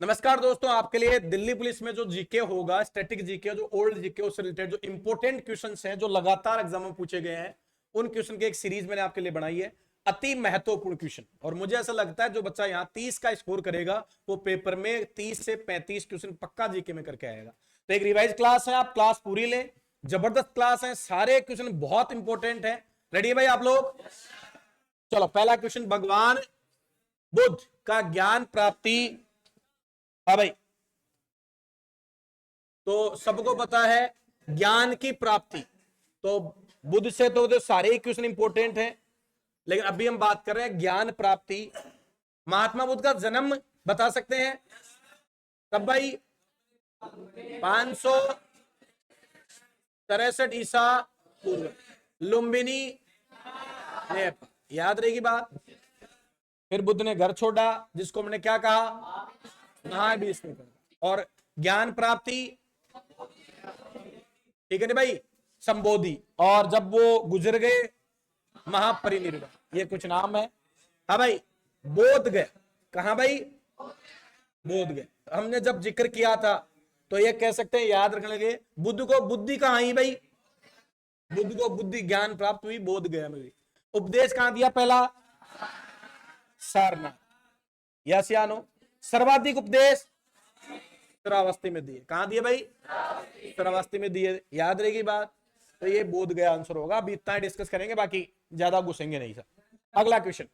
नमस्कार दोस्तों, आपके लिए दिल्ली पुलिस में जो जीके होगा, स्टैटिक जीके, जो ओल्ड जीके उससे रिलेटेड जो इंपॉर्टेंट क्वेश्चंस हैं जो लगातार एग्जाम में पूछे गए हैं, उन क्वेश्चन की एक सीरीज मैंने आपके लिए बनाई है। अति महत्वपूर्ण क्वेश्चन, और मुझे ऐसा लगता है जो बच्चा यहाँ 30 का स्कोर करेगा वो पेपर में 30 से 35 क्वेश्चन पक्का जीके में करके आएगा। तो एक रिवाइज क्लास है, आप क्लास पूरी लें, जबरदस्त क्लास है, सारे क्वेश्चन बहुत इंपॉर्टेंट है। रेडी है भाई आप लोग? चलो, पहला क्वेश्चन, भगवान बुद्ध का ज्ञान प्राप्ति। हाँ भाई, तो सबको पता है ज्ञान की प्राप्ति, तो बुद्ध से तो सारे ही क्वेश्चन इंपॉर्टेंट हैं, लेकिन अभी हम बात कर रहे हैं ज्ञान प्राप्ति। महात्मा बुद्ध का जन्म बता सकते हैं कब भाई? 563 ईसा पूर्व, लुम्बिनी नेपाल। याद रहेगी बात। फिर बुद्ध ने घर छोड़ा, जिसको हमने क्या कहा? महाभीष्म। और ज्ञान प्राप्ति, ठीक है ना भाई, संबोधि। और जब वो गुजर गए, महापरिनिर्वाण। ये कुछ नाम है। हाँ भाई, बोध गए। कहा भाई? बोध गए। हमने जब जिक्र किया था तो ये कह सकते हैं, याद रखने लगे, बुद्ध को बुद्धि कहां आई भाई? बुद्ध को बुद्धि ज्ञान प्राप्त हुई बोध गया में। उपदेश कहां दिया? पहला सारनाथ। यस या नो? सर्वाधिक उपदेश श्रावस्ती में दिए। कहां दिए भाई? श्रावस्ती में दिए। याद रहेगी बात। तो ये बोध गया आंसर होगा। अभी इतना डिस्कस करेंगे, बाकी ज्यादा घुसेंगे नहीं सर। अगला क्वेश्चन,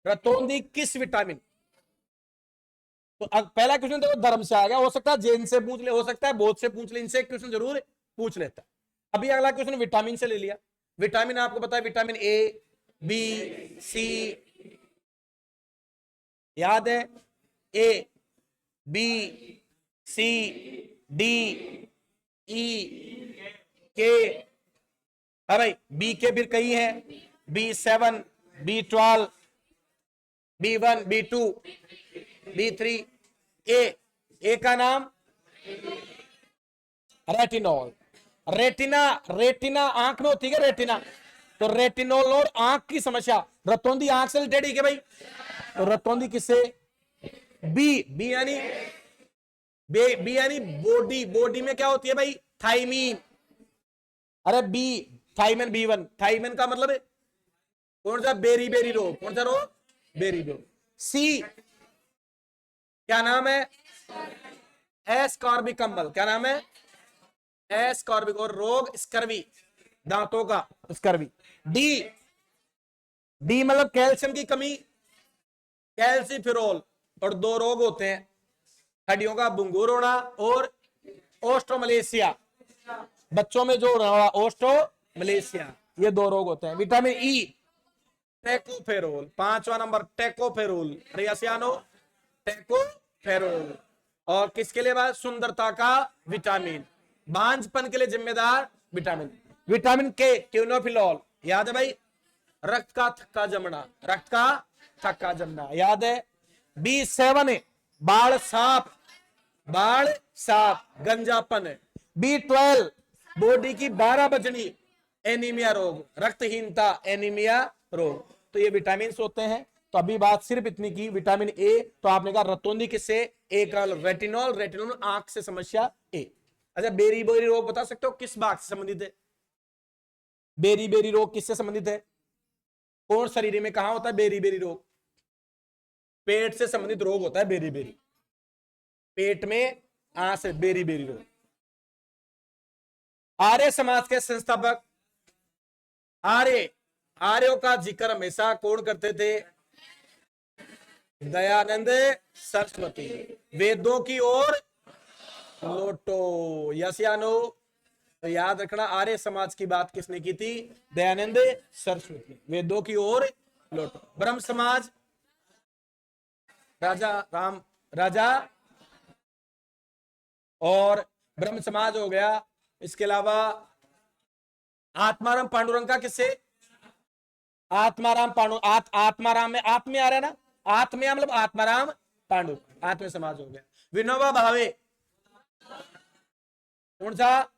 रतौंधी किस विटामिन? तो पहला क्वेश्चन देखो धर्म से आ गया, हो सकता है जैन से पूछ ले, हो सकता है बौद्ध से पूछ ले, इनसे एक क्वेश्चन जरूर पूछ लेता। अभी अगला क्वेश्चन विटामिन से ले लिया। विटामिन आपको पता है, विटामिन ए, बी, सी, याद है? ए, बी, सी, डी, ई, के। हाँ भाई, बी के फिर कई है, B7, B12, B1, B2, B3। ए का नाम रेटिनॉल। रेटिना, रेटिना आंख में होती है रेटिना, तो रेटिनॉल और आंख की समस्या। रतौंधी आंख से रिलेटेड है भाई, तो रतौंधी किससे? बी यानी बी यानी बॉडी। बॉडी में क्या होती है भाई? थाइमीन। अरे बी, थाइमन, B1। थाइमन का मतलब है कौन सा? बेरी बेरी रोग। कौन सा रोग? बेरी रोग। सी क्या नाम है? एस्कॉर्बिक अम्ल। क्या नाम है? एस्कॉर्बिक। और रोग स्कर्वी, दांतों का स्कर्वी। डी, डी मतलब कैल्शियम की कमी, कैल्सीफिरोल। और दो रोग होते हैं, हड्डियों का भंगुर होना और ओस्टोमलेशिया। बच्चों में जो ओस्टोमलेशिया, ये दो रोग होते हैं। Vitamin E, tocopherol. 5वां नंबर टेकोफेरोल, रियासियानो, टेकोफेरोल। और किसके लिए बात? सुंदरता का विटामिन, बांझपन के लिए जिम्मेदार विटामिन। विटामिन के, क्यूनोफिलॉल। याद है भाई? रक्त का थक्का जमना, रक्त का थक्का जमना, याद है? B7 है, बाढ़ साफ, बाढ़ साफ, गंजापन। B12 बॉडी की 12 बजनी, एनीमिया रोग, रक्तहीनता, एनीमिया रोग। तो ये विटामिन होते हैं। तो अभी बात सिर्फ इतनी की, विटामिन ए, तो आपने कहा रतौंधी किससे? ए का रेटिनॉल। रेटिनॉल आंख से समस्या ए। अच्छा, बेरी बेरी रोग बता सकते हो किस भाग से संबंधित है? बेरी बेरी रोग किससे संबंधित है? कौन शरीर में कहां होता है बेरी बेरी रोग? पेट से संबंधित रोग होता है बेरी बेरी, पेट में से बेरी बेरी रोग। आर्य समाज के संस्थापक, आर्यों का जिक्र हमेशा कौन करते थे? दयानंद सरस्वती। वेदों की ओर लौटो। यस या नो? तो याद रखना, आर्य समाज की बात किसने की थी? दयानंद सरस्वती। वेदों की ओर लौटो। ब्रह्म समाज, राजा और ब्रह्म समाज हो गया। इसके अलावा आत्माराम पांडुरंग का किससे? आत्माराम पांडु, आत्माराम में आत्म्य आ रहा है ना, आत्म्य मतलब आत्माराम पांडु, आत्म्य समाज हो गया। विनोबा भावे, कौन सा?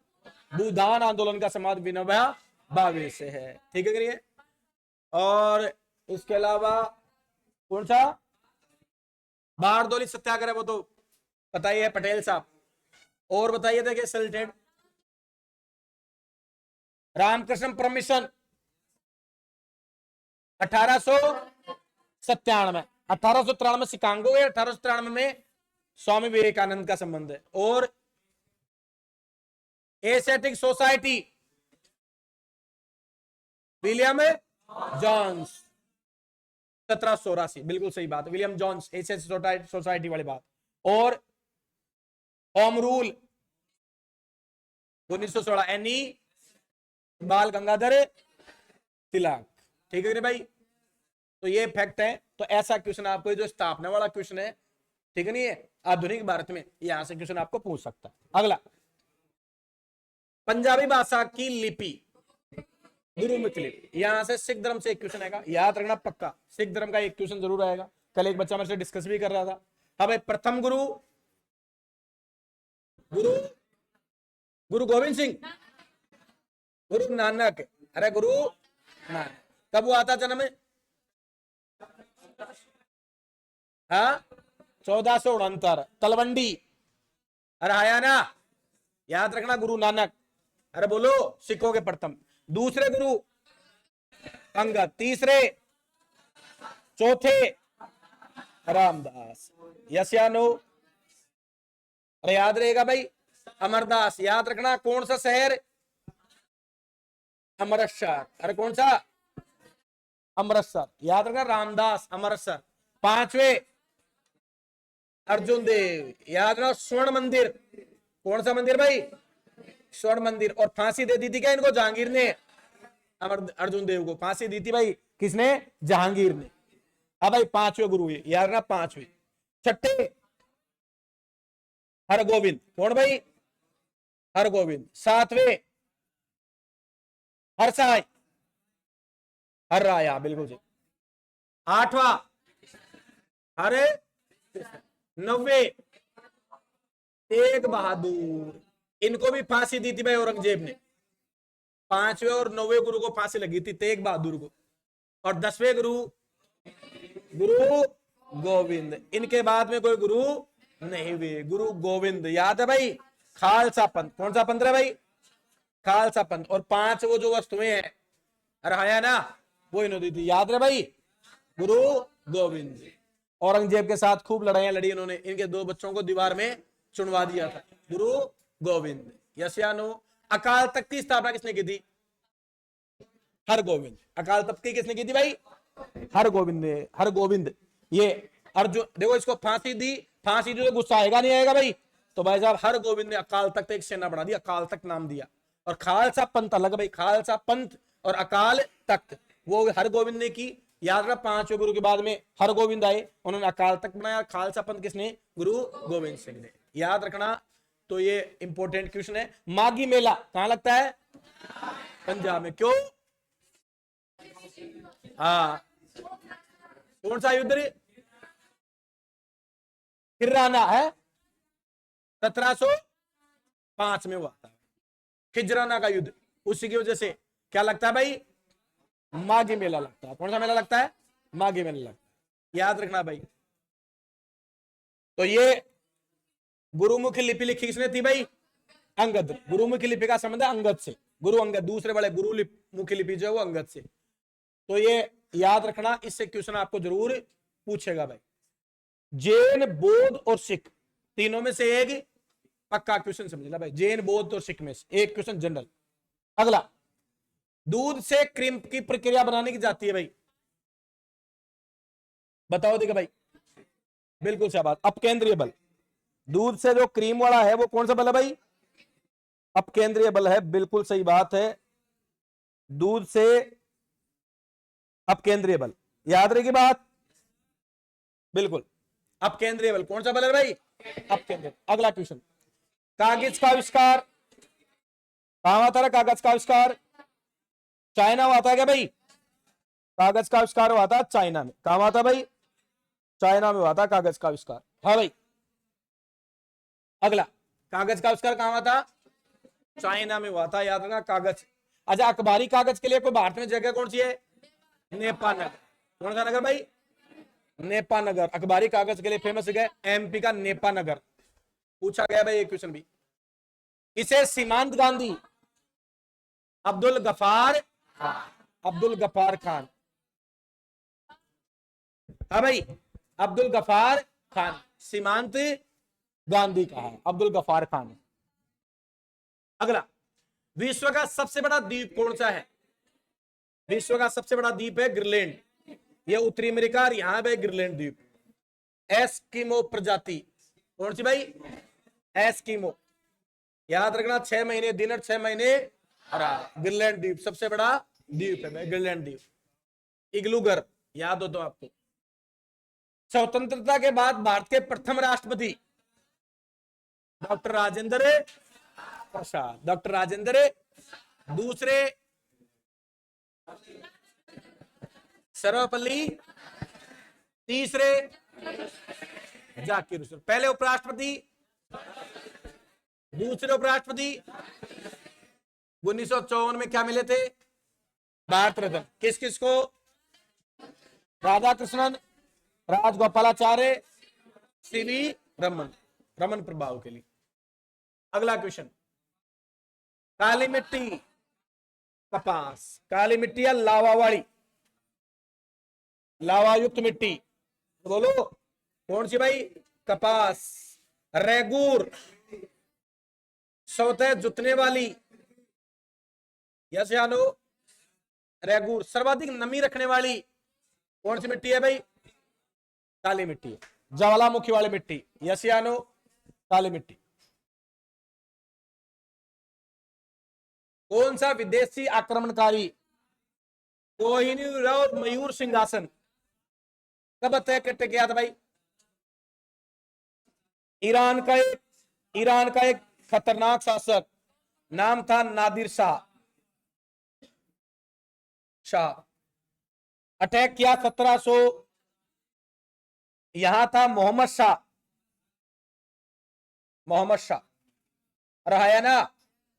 भूदान आंदोलन का समाज विनोबा भावे से है। ठीक है करिए। और इसके अलावा कौन सा? बारडोली सत्याग्रह, वो तो पता ही है, पटेल साहब। और बताइए देखिए सिलेक्टेड। रामकृष्ण परमिशन 1897, 1893 शिकागो है, 1893 में स्वामी विवेकानंद का संबंध है। और एशियाटिक सोसाइटी विलियम जॉन्स 1784, बिल्कुल सही बात, विलियम जॉन्स, एशियाटिक सोसाइटी वाली बात। और होम रूल 1916, एनी बाल गंगाधर तिलक। ठीक है भाई, तो ये फैक्ट है। तो ऐसा क्वेश्चन आपको जो स्थापना वाला क्वेश्चन है, ठीक है नहीं है, आधुनिक भारत में, यहां से क्वेश्चन आपको पूछ सकता है। अगला, पंजाबी भाषा की लिपि गुरुमुखी लिपि, यहां से सिख धर्म से एक क्वेश्चन आएगा, याद रखना पक्का। सिख धर्म का एक क्वेश्चन जरूर आएगा, कल एक बच्चा मेरे से डिस्कस भी कर रहा था। अब प्रथम गुरु गुरु गुरु गोविंद सिंह, गुरु नानक, अरे गुरु नानक। कब हुआ था जन्म? हाँ, 1469, तलवंडी। अरे आया ना, याद रखना, गुरु नानक। अरे बोलो, सिखों के प्रथम। दूसरे गुरु अंगद, तीसरे, चौथे रामदास। यस या नो? अरे याद रहेगा भाई, अमरदास। याद रखना, कौन सा शहर? अमृतसर। अरे कौन सा? अमृतसर। याद रखना, रामदास, अमृतसर। पांचवे अर्जुन देव, याद रखना, स्वर्ण मंदिर। कौन सा मंदिर भाई? स्वर्ण मंदिर। और फांसी दे दी थी क्या इनको जहांगीर ने? अर्जुन देव को फांसी दी थी भाई, किसने? जहांगीर ने। अब भाई पांचवे गुरु, याद रखना, पांचवे। छठे हरगोविंद। कौन भाई? हरगोविंद। सातवें हरसाय, हर राया, बिल्कुल जी। आठवां हरे, नवे तेग बहादुर। इनको भी फांसी दी थी भाई औरंगजेब ने। पांचवे और नौवे गुरु को फांसी लगी थी, तेग बहादुर को। और 10वें गुरु गुरु गोविंद। इनके बाद में कोई गुरु नहीं हुए, गुरु गोविंद। याद है भाई, खालसा पंथ। कौन सा पंथ है भाई? खालसा पंथ। और 5 वो जो वस्तुएं हैं, अरे ना, वो इन्होंने दी थी, याद रहे भाई, गुरु गोविंद। औरंगजेब के साथ खूब लड़ाइयां लड़ी इन्होंने, इनके 2 बच्चों को दीवार में चुनवा दिया था, गुरु गोविंद। यस या नो? अकाल तख्त की स्थापना किसने की थी? हरगोविंद। अकाल तख्त की किसने की थी भाई? हरगोविंद ने। हरगोविंद। ये अर्जुन, देखो इसको फांसी दी, फांसी दी तो गुस्सा आएगा नहीं आएगा भाई? तो भाई साहब हरगोविंद ने अकाल तख्त एक सेना बना दी, अकाल तख्त नाम दिया। और खालसा पंथ अलग भाई, खालसा पंथ और अकाल तख्त वो हरगोविंद ने की। याद रखना, 5वें गुरु के बाद में हरगोविंद आए, उन्होंने अकाल तख्त बनाया। खालसा पंथ किसने? गुरु गोविंद सिंह ने। याद रखना। तो ये इंपॉर्टेंट क्वेश्चन है। माघी मेला कहां लगता है? पंजाब में। क्यों? हाँ, कौन सा युद्ध? खिराना है, 1705 में हुआ था खिजराना का युद्ध। उसी की वजह से क्या लगता है भाई? माघी मेला लगता है। कौन सा मेला लगता है? माघी मेला लगता है। याद रखना भाई। तो ये गुरुमुखी लिपि लिखी किसने थी भाई? अंगद। गुरुमुखी लिपि का संबंध है अंगद से, गुरु अंगद। दूसरे बड़े गुरु मुखी लिपि जो है वो अंगद से। तो ये याद रखना, इससे क्वेश्चन आपको जरूर पूछेगा भाई। जैन, बौद्ध और सिख, तीनों में से एक पक्का क्वेश्चन समझना भाई। जैन, बौद्ध और सिख में से एक क्वेश्चन जनरल। अगला, दूध से क्रीम की प्रक्रिया बनाने की जाती है भाई, बताओ देखा भाई। बिल्कुल सही बात, अपकेंद्रीय बल। दूध से जो क्रीम वाला है वो कौन सा बल है भाई? अपकेंद्रीय बल है, बिल्कुल सही बात है। दूध से अपकेंद्रीय बल, याद रहेगी बात, बिल्कुल। अपकेंद्रीय बल कौन सा बल है भाई? अपकेंद्रीय। अगला क्वेश्चन, कागज का आविष्कार कहां हुआ था? कागज का आविष्कार चाइना हुआ था क्या भाई? कागज का आविष्कार हुआ था चाइना में। कहां हुआ था भाई? चाइना में हुआ था कागज का आविष्कार। हाँ भाई। अगला, कागज का आविष्कार कहां हुआ था? चाइना में हुआ था, याद रखना। कागज, अच्छा, अखबारी कागज के लिए कोई भारत में जगह कौन सी है? नेपाल नगर। कौन सा नगर भाई? नेपा नगर अखबारी कागज के लिए फेमस है, एमपी का नेपा नगर। पूछा गया भाई ये क्वेश्चन भी। इसे सीमांत गांधी, अब्दुल गफार, अब्दुल गफार खान। हाँ भाई, अब्दुल गफार खान सीमांत गांधी का है, अब्दुल गफार खान। अगला, विश्व का सबसे बड़ा द्वीप कौन सा है? विश्व का सबसे बड़ा द्वीप है ग्रीनलैंड, ये उत्तरी अमेरिका और यहां पे ग्रीनलैंड द्वीप। एस्किमो प्रजाति कौन सी भाई? एस्किमो। याद रखना, 6 महीने दिन और 6 महीने रात। ग्रीनलैंड द्वीप सबसे बड़ा द्वीप है, ग्रीनलैंड द्वीप। इग्लूगर याद हो तो आपको। स्वतंत्रता के बाद भारत के प्रथम राष्ट्रपति डॉक्टर राजेंद्र प्रसाद, डॉक्टर राजेंद्र। दूसरे सर्वपल्ली, तीसरे जाकिर हुसैन। पहले उपराष्ट्रपति, दूसरे उपराष्ट्रपति 1954 में क्या मिले थे? भारत रत्न। किस किस को? राधा कृष्णन, राजगोपालाचार्य, सीवी रमन, रमन प्रभाव के लिए। अगला क्वेश्चन, काली मिट्टी, कपास। काली मिट्टी या लावा वाली, लावा युक्त मिट्टी, बोलो कौन सी भाई? कपास। रेगूर, स्वतः जुतने वाली, यस या नो? रेगूर। सर्वाधिक नमी रखने वाली कौन सी मिट्टी है भाई? काली मिट्टी है। ज्वालामुखी वाली मिट्टी, यस या नो? काली मिट्टी। कौन सा विदेशी आक्रमणकारी कोहिनूर मयूर सिंहासन कब तय करके गया था भाई? ईरान का एक खतरनाक शासक, नाम था नादिर शाह। अटैक किया 1700, यहां था मोहम्मद शाह, मोहम्मद शाह रहा है ना।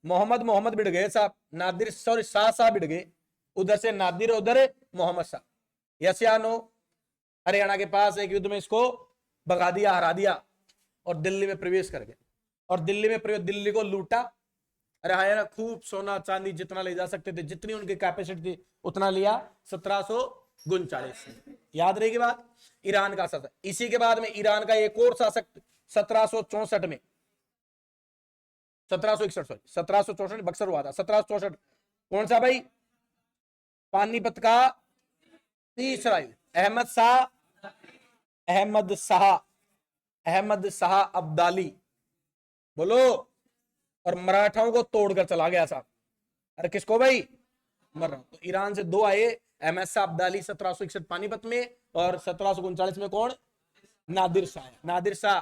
मोहम्मद बिड़ गए साहब, नादिर सॉरी शाह बिड़ गए। उधर से नादिर, उधर मोहम्मद शाह, यस या नो? हरियाणा के पास एक युद्ध में इसको भगा दिया, हरा दिया और दिल्ली में प्रवेश कर गए। और दिल्ली में प्रवेश, दिल्ली को लूटा। अरे हाँ ना, खूब सोना चांदी जितना ले जा सकते थे, जितनी उनकी कैपेसिटी थी उतना लिया। 1739 याद रहेगी बात। ईरान का शासक। इसी के बाद में ईरान का एक और शासक 1764 में, 1761 सॉरी 1764 बक्सर हुआ था। 1764 कौन सा भाई? पानीपत का तीसरा युद्ध। अहमद शाह अब्दाली, बोलो। और मराठाओं को तोड़कर चला गया साहब। अरे किसको भाई? मराठा। तो ईरान से दो आए, अहमद शाह अब्दाली 1761 पानीपत में, और 1739 में कौन? नादिर शाह। नादिर शाह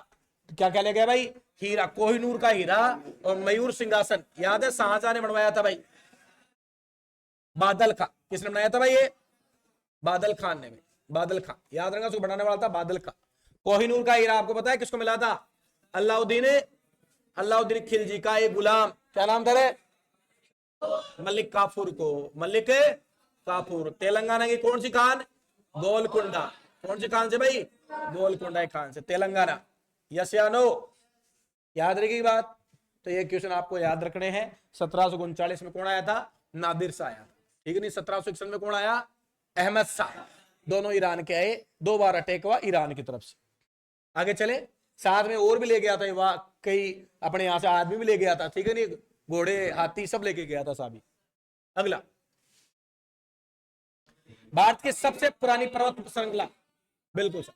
क्या क्या ले गया भाई? हीरा, कोहिनूर का हीरा और मयूर सिंहासन। याद है शाहजहां ने बनवाया था भाई। बादल खान, किसने बनाया था भाई? ये बादल खान ने। बादल खान याद रखना, उसको बनाने वाला था बादल खान। कोहिनूर का हीरा आपको पता है किसको मिला था? अलाउद्दीन खिलजी का एक गुलाम, क्या नाम था रे? मलिक काफूर को। मलिक काफूर। तेलंगाना की कौन सी खान? गोलकुंडा। कौन सी खान से भाई? गोलकुंडा खान से, तेलंगाना। यस या नो? याद रहेगी बात। तो ये क्वेश्चन आपको याद रखने हैं। 1739 में कौन आया था? नादिर शाह आया, ठीक है नहीं। 1761 में कौन आया? अहमद शाह। दोनों ईरान के आए, 2 बार अटैक हुआ ईरान की तरफ से। आगे चले, साथ में और भी ले गया था वहां, कई अपने यहां से आदमी भी ले गया था, ठीक है नहीं। घोड़े, हाथी सब लेके गया था साहब। अगला, भारत की सबसे पुरानी पर्वत श्रृंखला, बिल्कुल सर,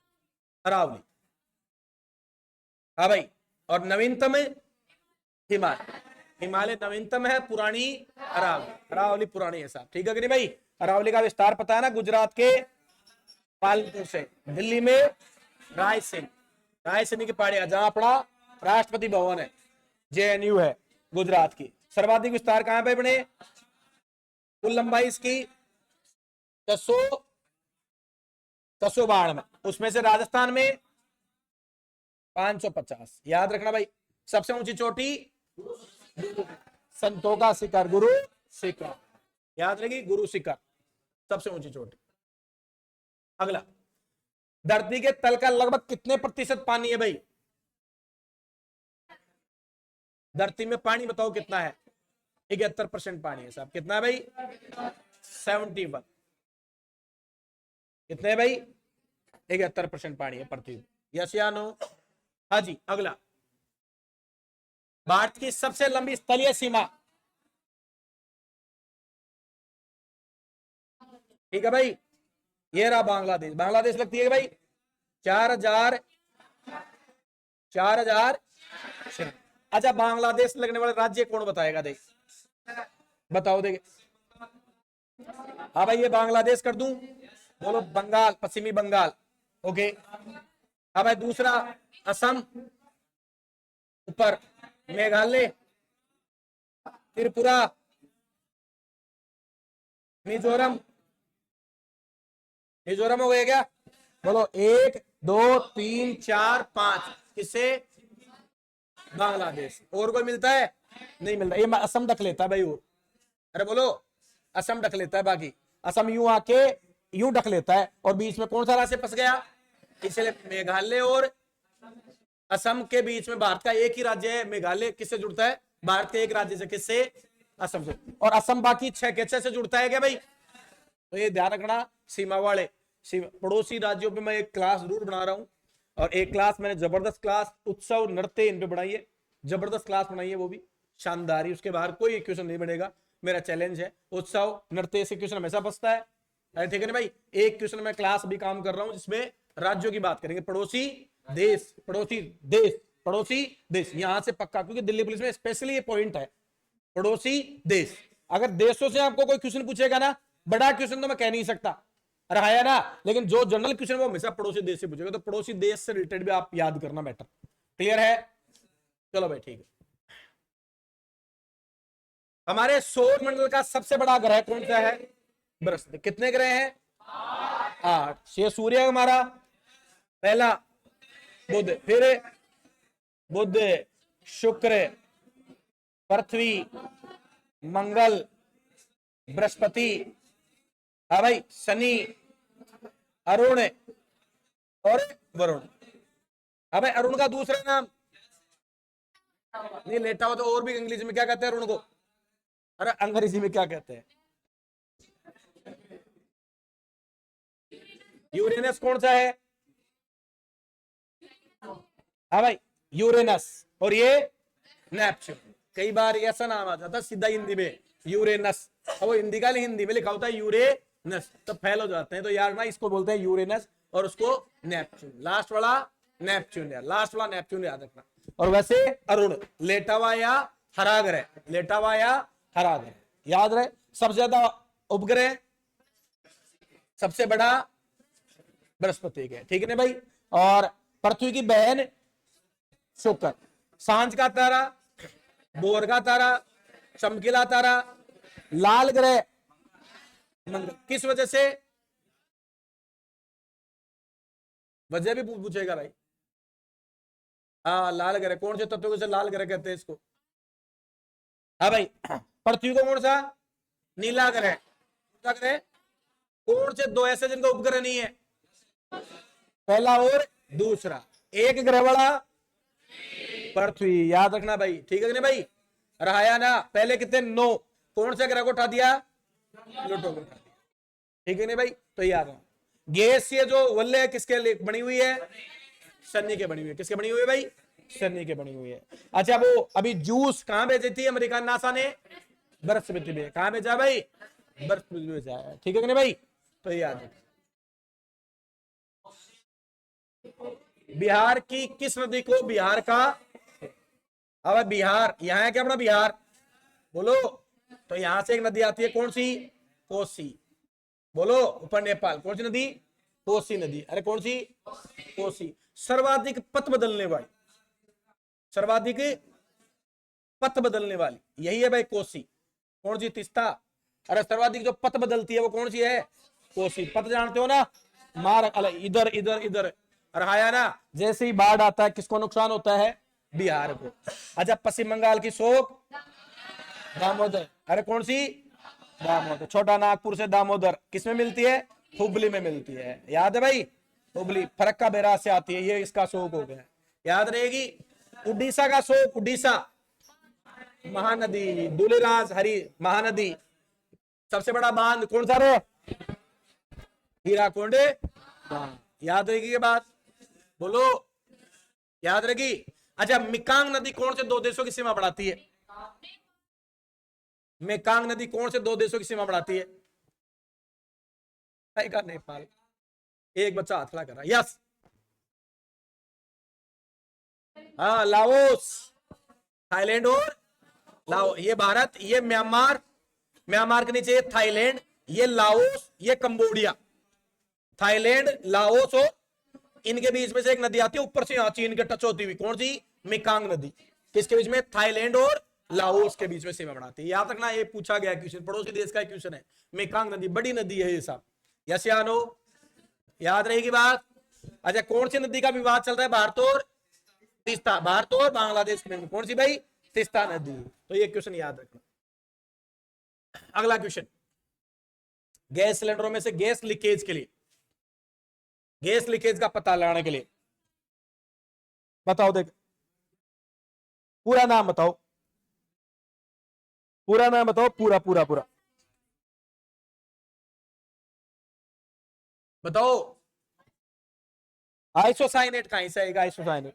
अरावली। हाँ भाई। और नवीनतम हिमालय। हिमालय नवीनतम है, पुरानी अरावली। अरावली पुरानी है साहब, ठीक है कि नहीं भाई? अरावली का विस्तार पता है ना, गुजरात के पालनपुर से दिल्ली में रायसेन की पहाड़ियां, जहां अपना राष्ट्रपति भवन है, जेएनयू है गुजरात की। सर्वाधिक विस्तार कहां पे बने? कुल लंबाई इसकी 692 में, उसमें से राजस्थान में 550। याद रखना भाई। सबसे ऊंची चोटी संतों का शिखर, गुरु शिखर। याद रहेगी, गुरु शिखर सबसे ऊंची चोटी। अगला, धरती के तल का लगभग कितने प्रतिशत पानी है भाई? धरती में पानी बताओ कितना है? 71% पानी है साहब। कितना है भाई? 71। कितने भाई? 71% पानी है पृथ्वी में। यस या नो? हाँ जी। अगला, भारत की सबसे लंबी स्थलीय सीमा। ठीक है भाई, ये रहा बांग्लादेश। बांग्लादेश लगती है भाई 4,000। अच्छा, बांग्लादेश लगने वाले राज्य कौन बताएगा? देख बताओ, देख। हाँ भाई, ये बांग्लादेश कर दूं? बोलो बंगाल, पश्चिमी बंगाल। ओके। हाँ भाई, दूसरा असम, ऊपर मेघालय, त्रिपुरा, मिजोरम। मिजोरम हो गया क्या? बोलो 1 2 3 4 5। किससे? बांग्लादेश। और कोई मिलता है? नहीं मिलता। ये असम रख लेता है भाई वो। अरे बोलो, असम रख लेता है। बाकी असम यूं आके यूं ढक लेता है, और बीच में कौन सा राज्य फंस गया? इसलिए मेघालय और असम के बीच में भारत का एक ही राज्य है मेघालय। किससे जुड़ता है? भारत के एक राज्य से। किससे? असम से। और असम बाकी 6 के 6 से जुड़ता है क्या भाई? तो ये ध्यान रखना, सीमा वाले पड़ोसी राज्यों पे मैं एक क्लास जरूर बना रहा हूं। और एक क्लास मैंने जबरदस्त क्लास उत्सव नृत्य इन पे बनाई है, जबरदस्त क्लास बनाई है, वो भी शानदार ही। उसके बाहर कोई क्वेश्चन नहीं बनेगा, मेरा चैलेंज है। उत्सव नृत्य से क्वेश्चन हमेशा बचता है। अरे ठीक है ना भाई। एक क्वेश्चन में क्लास भी काम कर रहा हूं जिसमें राज्यों की बात करेंगे। पड़ोसी देश, पड़ोसी देश, पड़ोसी देश, यहां से पक्का, क्योंकि दिल्ली पुलिस में स्पेशली ये पॉइंट है, पड़ोसी देश। अगर देशों से आपको कोई क्वेश्चन पूछेगा ना, बड़ा क्वेश्चन तो मैं कह नहीं सकता, रहा ना, लेकिन जो जनरल क्वेश्चन वो हमेशा पड़ोसी देश से पूछेगा। तो पड़ोसी देश से रिलेटेड भी आप याद करना बेटर। क्लियर है? चलो भाई ठीक है। हमारे सौर मंडल का सबसे बड़ा ग्रह कौन सा है? बृहस्पति। कितने ग्रह हैं? 8। ये सूर्य हमारा पहला, बुध, फिर बुध, शुक्र, पृथ्वी, मंगल, बृहस्पति, हाँ भाई, शनि, अरुण और वरुण। हाँ भाई, अरुण का दूसरा नाम नहीं लेटा हो तो और भी इंग्लिश में क्या कहते हैं अरुण को? अरे अंग्रेजी में क्या कहते हैं? यूरेनस कौन सा है? हाँ भाई, यूरेनस। और ये नेपच्यून। कई बार ऐसा नाम आ जाता सीधा हिंदी में यूरेनस, और वो हिंदी का हिंदी में लिखा होता है यूरेनस, तो फेल हो जाते हैं। तो यार ना, इसको बोलते हैं यूरेनस और उसको नेपच्यून। लास्ट वाला नेपच्यून, यार लास्ट वाला नेपच्यून याद रखना। और वैसे अरुण लेटा हुआ या हरा ग्रह, लेटा हुआ या हरा ग्रह, याद रहे। सबसे ज्यादा उपग्रह, सबसे बड़ा बृहस्पति के, ठीक है ना भाई। और पृथ्वी की बहन शुक्र, सांझ का तारा, बोर का तारा, चमकीला तारा, लाल ग्रह मंगल। किस वजह से? वजह भी पूछेगा भाई। हाँ, लाल ग्रह। कौन से तत्व से लाल ग्रह कहते हैं इसको? हाँ भाई, पृथ्वी को कौन सा? नीला ग्रह। ग्रह कौन से दो ऐसे जिनका उपग्रह नहीं है? पहला और दूसरा। एक ग्रह वाला पृथ्वी, याद रखना भाई। ठीक है ना भाई? रहा ना, पहले कितने? 9। कौन से ग्रह को उठा दिया? प्लूटो को उठा दिया। ठीक है ना भाई? तो याद रखना, गैस ये जो वल्ले है किसके लिए बनी हुई है? शनि के बनी हुई है। किसके बनी हुई है भाई? शनि के बनी हुई है। अच्छा, वो अभी जूस कहां भेजी थी अमेरिका नासा ने? बृहस्पति में। कहां भेजा भाई? बृहस्पति में भेजा है। ठीक है ना भाई? तो याद रखना, बिहार की किस नदी को बिहार का? अब बिहार यहाँ है क्या अपना बिहार? बोलो। तो यहां से एक नदी आती है, कौन सी? कोसी। बोलो। ऊपर नेपाल, कौन सी नदी? कोसी नदी। अरे कौन सी? कोसी। सर्वाधिक पथ बदलने वाली, सर्वाधिक पथ बदलने वाली यही है भाई, कोसी। कौन सी? तीस्ता। अरे सर्वाधिक जो पथ बदलती है वो कौन सी है? कोसी। पथ जानते हो ना? मार, इधर इधर इधर रहाया ना। जैसे ही बाढ़ आता है किसको नुकसान होता है? बिहार को। अच्छा, पश्चिम बंगाल की शोक दामोदर। अरे कौन सी? दामोदर। छोटा नागपुर से दामोदर किसमें मिलती है? हुबली में मिलती है। याद है भाई? हुबली फरक्का बैराज से आती है, ये इसका शोक हो गया, याद रहेगी। उड़ीसा का शोक, उड़ीसा महानदी, दुलिराज हरी महानदी। सबसे बड़ा बांध कौन सा रे? हीराकुंड बांध, याद रहेगी ये बात, बोलो याद रहेगी। अच्छा, मेकांग नदी कौन से दो देशों की सीमा बढ़ाती है? मेकांग नदी कौन से दो देशों की सीमा बढ़ाती है? नेपाल। एक बच्चा हाथ खड़ा कर रहा है, यस। हाँ, लाओस, थाईलैंड और लाओ, ये भारत, ये म्यांमार, म्यांमार के नीचे थाईलैंड, ये लाओस, ये कंबोडिया। थाईलैंड, लाओस और इनके बीच में से एक नदी आती है ऊपर से, यहां चीन के टच होती हुई, कौन सी? मेकांग नदी। किसके बीच में? थाईलैंड और लाओस के बीच में सीमा बनाती है। याद रखना, ये पूछा गया क्वेश्चन, पड़ोसी देश का क्वेश्चन है। मेकांग नदी बड़ी नदी है ये सब, यस या नो? याद रहेगी बात। अच्छा, कौन सी नदी का विवाद चल रहा है? भारत और तीस्ता, भारत और बांग्लादेश में कौन सी भाई? तीस्ता नदी। तो ये क्वेश्चन याद रखना। अगला क्वेश्चन, गैस सिलेंडरों में से गैस लीकेज के लिए, गैस लीकेज का पता लगाने के लिए बताओ, देख पूरा नाम बताओ, पूरा नाम बताओ, पूरा पूरा पूरा बताओ। आइसोसाइनेट कहां से आएगा? आइसोसाइनेट,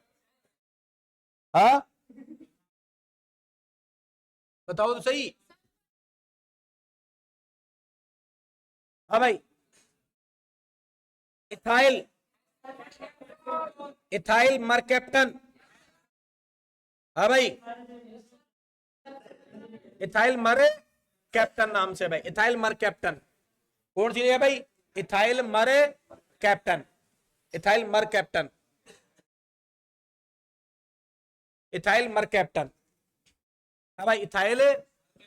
हाँ बताओ तो सही। हाँ भाई, इथाइल, इथाइल मरकैप्टन। हाँ भाई, इथाइल मर कैप्टन नाम से भाई, इथाइल मर कैप्टन। कौन सी है भाई? इथाइल मर कैप्टन, इथाइल मर कैप्टन, इथाइल मर कैप्टन। हाँ भाई, इथाइल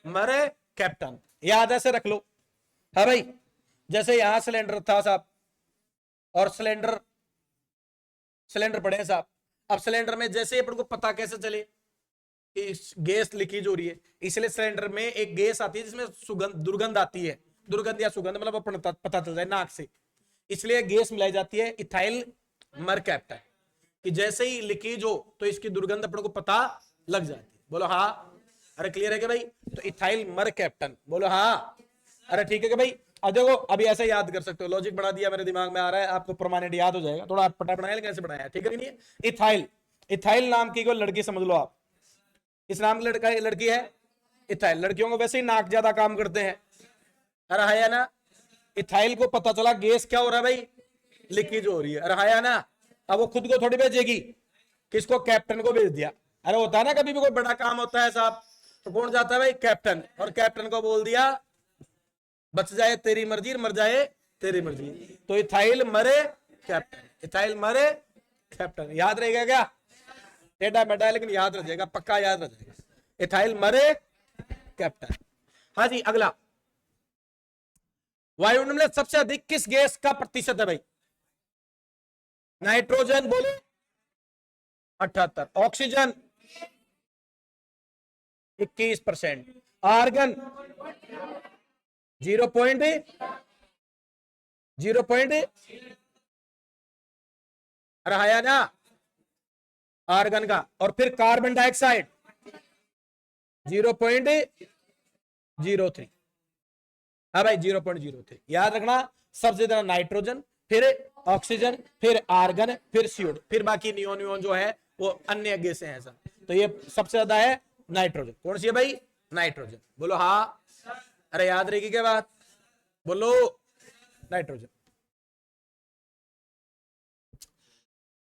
मर कैप्टन, याद ऐसे रख लो। हाँ भाई, जैसे यहां सिलेंडर था साहब, और सिलेंडर, सिलेंडर पड़े हैं साहब। अब सिलेंडर में जैसे अपन को पता कैसे चले कि गैस लीकेज हो रही है, इसलिए सिलेंडर में एक गैस आती है जिसमें सुगंध, दुर्गंध आती है, दुर्गंध या सुगंध मतलब अपन पता चल जाए नाक से, इसलिए गैस मिलाई जाती है इथाइल मरकैप्टन, कि जैसे ही लीकेज हो तो इसकी दुर्गंध अपन को पता लग जाती है। बोलो हाँ, अरे क्लियर है क्या भाई? तो इथाइल मरकैप्टन, बोलो हाँ, अरे ठीक है क्या भाई? अब देखो, अभी ऐसे याद कर सकते हो, लॉजिक बना दिया, मेरे दिमाग में आ रहा है, आपको परमानेंट याद हो जाएगा। थोड़ा अटपटा बनाया, कैसे बनाया, ठीक है नहीं? इथाइल, इथाइल नाम की कोई लड़की समझ लो आप, इस नाम की लड़का, लड़की है इथाइल। लड़कियों को वैसे ही नाक ज्यादा काम करते हैं, अरे है ना? इथाइल को पता चला गैस क्या हो रहा है भाई? लीकेज हो रही है, अरे है ना? अब वो खुद को थोड़ी भेजेगी, किसको? कैप्टन को भेज दिया। अरे होता है ना, कभी भी कोई बड़ा काम होता है साहब, तो कौन जाता है भाई? कैप्टन। और कैप्टन को बोल दिया, बच जाए तेरी मर्जी, मर जाए तेरी मर्जी। तो इथाइल मरे कैप्टन, इथाइल मरे कैप्टन, याद रहेगा क्या? टेढ़ा मेढ़ा है लेकिन याद रह जाएगा, पक्का याद रह जाएगा। इथाइल मरे कैप्टन। हाँ जी, अगला, वायुमंडल में सबसे अधिक किस गैस का प्रतिशत है भाई? नाइट्रोजन, बोलो 78, ऑक्सीजन 21%, आर्गन 0.0, रहा ना आर्गन का। और फिर कार्बन डाइऑक्साइड 0.03, हाँ भाई 0.03, याद रखना। सबसे ज्यादा नाइट्रोजन, फिर ऑक्सीजन, फिर आर्गन, फिर CO2, फिर बाकी नियोन नियोन जो है वो अन्य गैसें हैं सब। तो ये सबसे ज्यादा है नाइट्रोजन। कौन सी है भाई? नाइट्रोजन, बोलो हाँ, अरे याद रहेगी क्या बात? बोलो नाइट्रोजन।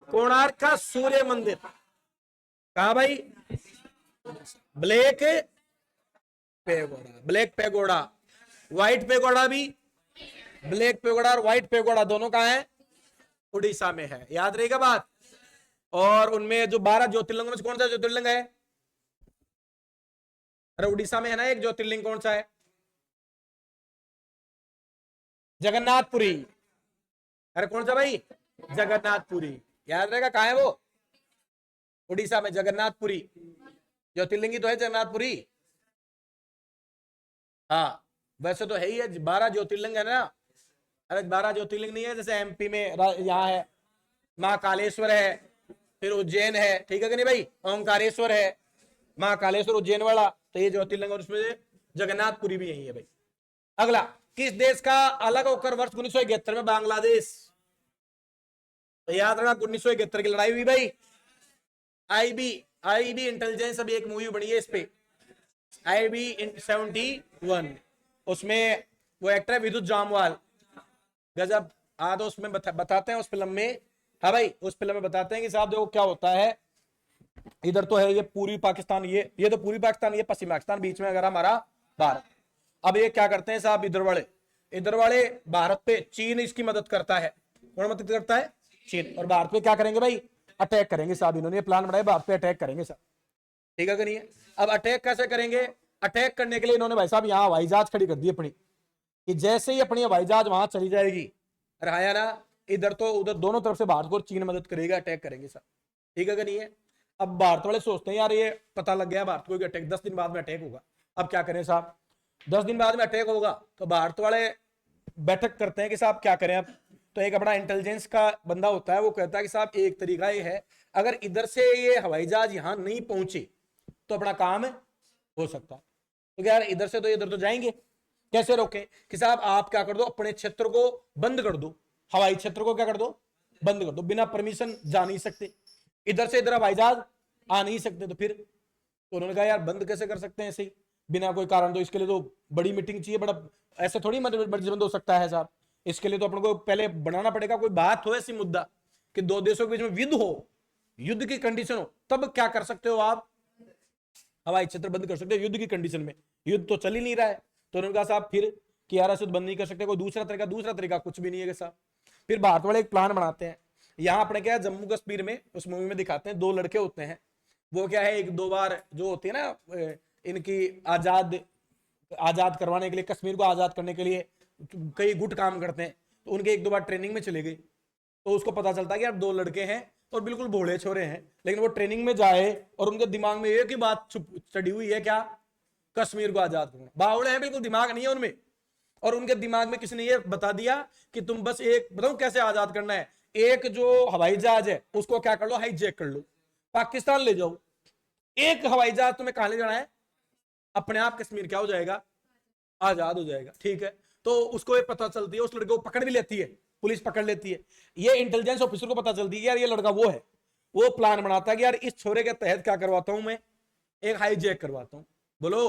कोणार्क का सूर्य मंदिर कहा भाई? Black pagoda, black pagoda, white pagoda भी, ब्लैक पेगोडा और व्हाइट पेगोडा दोनों कहां है? उड़ीसा में है, याद रहेगा बात। और उनमें जो 12 ज्योतिर्लिंगों में से कौन सा ज्योतिर्लिंग है? अरे उड़ीसा में है ना एक ज्योतिर्लिंग, कौन सा है? जगन्नाथपुरी। अरे कौन सा भाई? जगन्नाथपुरी, याद रहेगा। कहां है वो? उड़ीसा में जगन्नाथपुरी, ज्योतिर्लिंगी तो है जगन्नाथपुरी। हाँ, वैसे तो है ही है, 12 ज्योतिर्लिंग है ना। अरे 12 ज्योतिर्लिंग नहीं है जैसे MP में यहाँ है, महाकालेश्वर है, फिर उज्जैन है, ठीक है कि नहीं भाई, ओंकारेश्वर है, महाकालेश्वर उज्जैन वाला, तो ये ज्योतिर्लिंग, और उसमें जगन्नाथपुरी भी यही है भाई। अगला, किस देश का अलग होकर वर्ष 1971 में बांग्लादेश? तो याद रखना 1971 की लड़ाई हुई भाई। आईबी इंटेलिजेंस, अभी एक मूवी बनी है इस पे, आईबी 71, उसमें वो एक्टर है विद्युत जामवाल, गजब। हाँ, तो उसमें बताते हैं उस फिल्म में, हाँ भाई, उस फिल्म में बताते हैं कि साहब देखो क्या होता है, इधर तो है ये पूर्वी पाकिस्तान, ये तो पूर्वी पाकिस्तान, ये पश्चिमी पाकिस्तान, बीच में अगर हमारा भारत। अब ये क्या करते हैं साहब, इधर वाले भारत पे, चीन इसकी मदद करता है, कौन मदद करता है? चीन। और भारत पे क्या करेंगे भाई? अटैक करेंगे साहब, इन्होंने प्लान बनाया भारत पे अटैक करेंगे साहब, ठीक है कि नहीं है? अब अटैक कैसे करेंगे? अटैक करने के लिए इन्होंने भाई साहब यहाँ हवाई जहाज खड़ी कर दी अपनी, कि जैसे ही अपनी हवाई जहाज वहां चली जाएगी, रहाया ना, इधर तो उधर दोनों तरफ से भारत को चीन मदद करेगा, अटैक करेंगे साहब, ठीक है कि नहीं है? अब भारत वाले सोचते हैं यार ये पता लग गया भारत को कि अटैक 10 दिन बाद में अटैक होगा, अब क्या करें साहब? 10 दिन बाद में अटैक होगा, तो भारत वाले बैठक करते हैं कि साहब क्या करें अब? तो एक अपना इंटेलिजेंस का बंदा होता है, वो कहता है कि साहब एक तरीका ये है, अगर इधर से ये हवाई जहाज यहां नहीं पहुंचे तो अपना काम हो सकता है। तो यार इधर से तो इधर तो जाएंगे, कैसे रोके? कि साहब आप क्या कर दो, अपने क्षेत्र को बंद कर दो, हवाई क्षेत्र को क्या कर दो, बंद कर दो, बिना परमिशन जा नहीं सकते, इधर से इधर हवाई जहाज आ नहीं सकते। तो फिर तो उन्होंने कहा यार बंद कैसे कर सकते हैं ऐसे ही बिना कोई कारण? तो इसके लिए तो बड़ी मीटिंग चाहिए, बड़ा ऐसे थोड़ी बंद हो सकता है साहब, इसके लिए तो अपन को पहले बनाना पड़ेगा, कोई बात हो ऐसी मुद्दा कि दो देशों के बीच में युद्ध हो, युद्ध की कंडीशन हो, तब क्या कर सकते हो आप? हवाई क्षेत्र बंद कर सकते हो युद्ध की कंडीशन में, युद्ध तो चल ही नहीं रहा है। तो उन्होंने कहा साहब फिर कि यार ऐसे बंद नहीं कर सकते, कोई दूसरा तरीका कुछ भी नहीं है साहब। फिर भारत वाले एक प्लान बनाते हैं, यहाँ अपने क्या है जम्मू कश्मीर में, उस मूवी में दिखाते हैं, 2 लड़के होते हैं, वो क्या है एक दो बार जो होती है ना इनकी आजाद करवाने के लिए, कश्मीर को आजाद करने के लिए कई गुट काम करते हैं, तो उनके एक दो बार ट्रेनिंग में चले गए, तो उसको पता चलता है कि यार 2 लड़के हैं और बिल्कुल भोले छोरे हैं, लेकिन वो ट्रेनिंग में जाए और उनके दिमाग में एक ही बात चढ़ी हुई है, क्या? कश्मीर को आजाद करना। बावड़े हैं, बिल्कुल दिमाग नहीं है उनमें, और उनके दिमाग में किसी ने ये बता दिया कि तुम बस एक बताओ कैसे आजाद करना है, एक जो हवाई जहाज है उसको क्या कर लो, हाईजैक कर लो, पाकिस्तान ले जाओ। एक हवाई जहाज तुम्हें कहां ले जाना है, अपने आप कश्मीर क्या हो जाएगा, आजाद हो जाएगा, ठीक है? तो उसको ये पता चलती है, उस लड़के को पकड़ भी लेती है, पुलिस पकड़ लेती है, ये इंटेलिजेंस ऑफिसर को पता चलती है यार ये लड़का वो है, वो प्लान बनाता है कि यार इस छोरे के तहत क्या करवाता हूं मैं, एक हाईजैक करवाता हूं, बोलो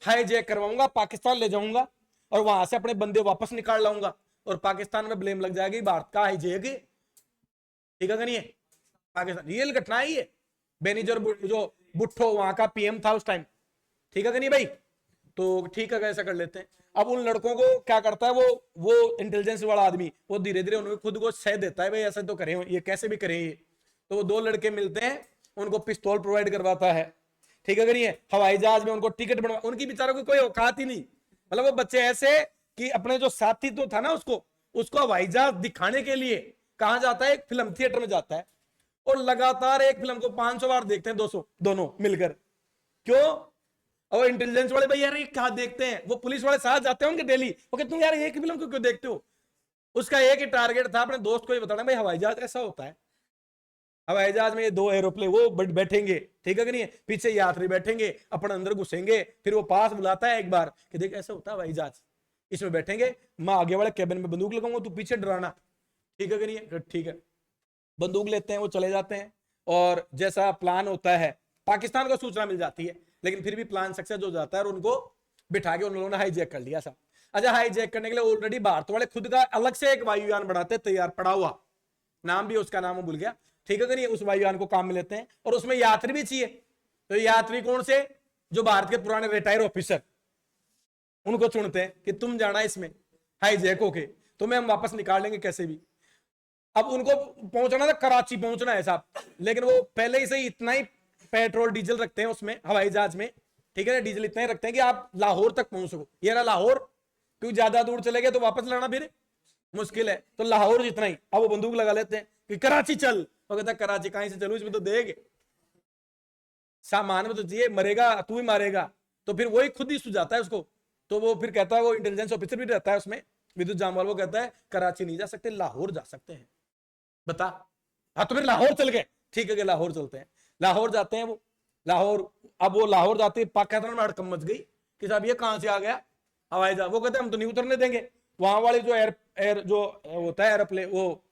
हाईजैक करवाऊंगा, पाकिस्तान ले जाऊंगा और वहां से अपने बंदे वापस निकाल लाऊंगा, और पाकिस्तान में ब्लेम लग जाएगी भारत का हाईजैक, ठीक है नहीं है? पाकिस्तान रियल घटना ही है, बेनीजर जो भुट्टो वहां का पीएम था उस टाइम, ठीक है कि नहीं भाई? तो ठीक है ऐसा कर लेते हैं। अब उन लड़कों को क्या करता है वो इंटेलिजेंस वाला आदमी, वो धीरे धीरे उन्हें खुद को सह देता है भाई ऐसा तो करें, ये कैसे भी करें ये। तो वो 2 लड़के मिलते हैं, उनको पिस्तौल प्रोवाइड करवाता है, ठीक है कि नहीं है? हवाई जहाज में उनको टिकट बनवा, उनकी बेचारों की कोई औकात ही नहीं, मतलब वो बच्चे ऐसे कि अपने जो साथी तो था ना उसको हवाई जहाज दिखाने के लिए कहां जाता है, एक फिल्म थिएटर में जाता है, और लगातार एक फिल्म को 500 बार देखते हैं, 200 दोनों मिलकर। क्यों? और इंटेलिजेंस वाले भाई यार ये क्या देखते हैं, वो पुलिस वाले साथ जाते हैं उनके डेली, वो कहते तुम यार एक फिल्म को क्यों देखते हो? उसका एक ही टारगेट था, अपने दोस्त को ये बताना भाई हवाई जहाज ऐसा होता है, हवाई जहाज में ये 2 एरोप्लेन वो बैठेंगे, ठीक है कि नहीं है? पीछे यात्री बैठेंगे, अपन अंदर घुसेंगे, फिर वो पास बुलाता है एक बार कि देख ऐसा होता है हवाई जहाज, इसमें बैठेंगे, मैं आगे वाले कैबिन में बंदूक लगाऊंगा, तू पीछे डराना, ठीक है कि नहीं है? ठीक है, बंदूक लेते हैं, वो चले जाते हैं, और जैसा प्लान होता है पाकिस्तान को सूचना मिल जाती है, लेकिन फिर भी प्लान सक्सेस हो जाता है और उनको बिठा के उन लोगों ने हाईजैक कर लिया साहब। अच्छा, हाईजैक करने के लिए ऑलरेडी भारत वाले खुद का अलग से एक वायुयान बनाते तैयार पड़ा हुआ, नाम भी उसका नाम भूल गया, ठीक है कि नहीं? उस वायुयान को काम में लेते हैं, और उसमें यात्री भी चाहिए, तो यात्री कौन से? जो भारत के पुराने रिटायर ऑफिसर, उनको चुनते हैं कि तुम जाना इसमें हाईजैक होके, तुम्हें हम वापस निकाल लेंगे कैसे भी। अब उनको पहुंचना था, कराची पहुंचना है साहब, लेकिन वो पहले ही से इतना ही पेट्रोल डीजल रखते हैं उसमें हवाई जहाज में, ठीक है ना? डीजल इतना ही रखते हैं कि आप लाहौर तक पहुंच सको, ये ना लाहौर, क्योंकि ज्यादा दूर चले गए तो वापस लाना फिर मुश्किल है, तो लाहौर जितना ही। अब वो बंदूक लगा लेते हैं कि कराची चल, वो कहता है कराची कहां से चलूं, इसमें तो देंगे सामान में तो चाहिए, मरेगा तू ही मारेगा, तो फिर वही खुद ही सुझाता है उसको। तो वो फिर कहता है, वो इंटेलिजेंस ऑफिसर भी रहता है उसमें, विद्युत जामवाल, वो कहता है कराची नहीं जा सकते, लाहौर जा सकते हैं, बता हाँ तो फिर लाहौर चल गए, ठीक है कि लाहौर चलते हैं। लाहौर जाते हैं वो, लाहौर, अब वो लाहौर जाते ही पाकिस्तान में हड़कम मच गई कि साहब ये कहां से आ गया हवाई जहाज। वो कहते हैं हम तो नहीं उतरने देंगे। वहां वाले जो एयर जो होता है एयरप्लेन, वो